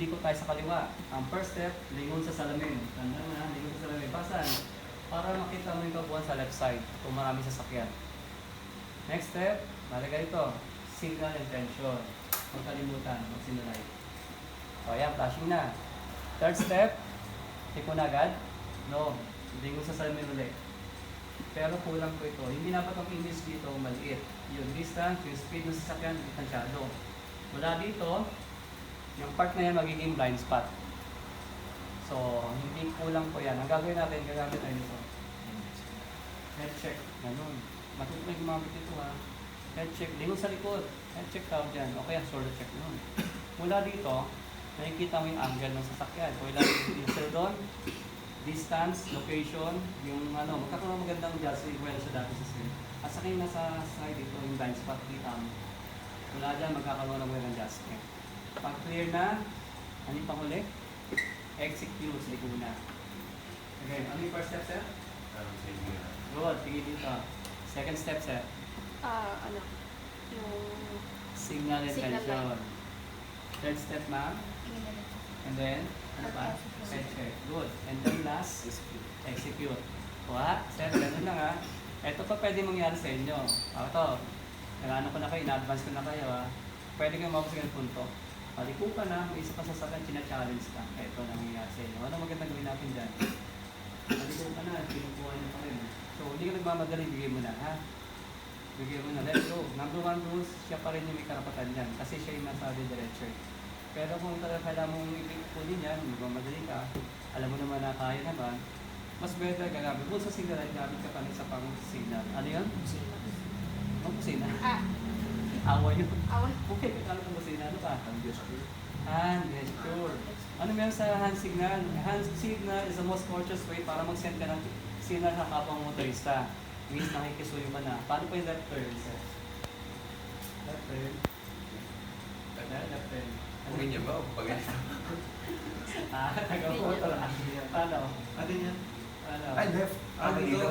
liliko tayo sa kaliwa. Ang first step, lingon sa salamin. Tanda na, lingon sa salamin. Basan, para makita mo yung kabuuan sa left side kung maraming sasakyan. Next step, malagay ito, signal and tension. Huwag kalimutan, mag-sinulay. O yan, flashing na. Third step, tikon agad. No, lingon sa salamin ulit. Pero kulang po ito. Hindi dapat ang image dito maliit. Yung distance, yung speed ng sasakyan, distansyado. Mula dito, yung part na yan magiging blind spot. So, hindi kulang po yan. Ang gagawin natin, gagamit tayo dito. Head check. Ganun. Matutuloy gumamit ito ha. Head check. Lingon sa likod. Head check tawag dyan. O kaya shoulder check nun. Mula dito, nakikita mo yung angle ng sasakyan. Kung ilan yung doon, distance, location, yung magkakaroon magandang judge well sa dati sa screen. At saka yung nasa side dito, yung blind spot, kita mo. Mula dyan, magkakaroon ng magandang adjustment. Pag clear na, ano yung panghuli? Execute, ligo na. Okay, ano yung first step, sir? Good, tingin dito. Second step, sir? Yung Signal and Signal tension. light. Third step, ma'am? And then, ano pa? Head check. Good. And then last, execute. Kuha, sir, ganun lang ha. Ito pa pwede mangyari sa inyo. Ito, nag-ano ko na kayo, in-advance ko na kayo ha. Pwede kayong mabos ng punto. Paliko ka na, may isa pa sasakyan, china-challenge ka. Ito na mangyayari sa inyo. Ano magandang gawin natin dyan? Paliko ka na, pinukuha niyo pa rin. So, hindi ka nagmamadali, bigay mo na ha. Bigay mo na, let's go. Number one rules, siya pa rin yung may karapatan dyan. Kasi siya yung nasa diretso. Pero kung talaga kailangan mong ipikunin yan, magmamadali ka, alam mo naman na kaya naman, mas better gagamit. Kung sa signal ay gamit ka pa rin sa pang signal. Ano yun? Ang kusina. Awa yun. Okay, ano pang kusina? Ano pa? Hand gesture. Hand gesture. Ano meron sa hand signal? Hand signal is the most courteous way para mag-send ka ng signal sa kapang motorista. Means nakikisuyo ka na. Paano pa yung left turn, sir? Left turn. Left turn. Huwag niya ba? Pag ganito. Taga-motor. Paano? Ano yan? Ano? Ay, left. Ganito.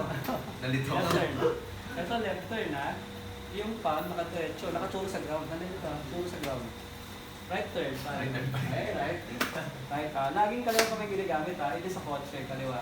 Nalito Left ako. turn. Ito left turn ha. Yung pan, nakadiretso, nakaturo sa ground. Nandito ka, turo sa ground. Right turn. Right turn. Right. Right. Right. Laging kaliwa pa may ginagamit ha. Ito sa kotse, kaliwa.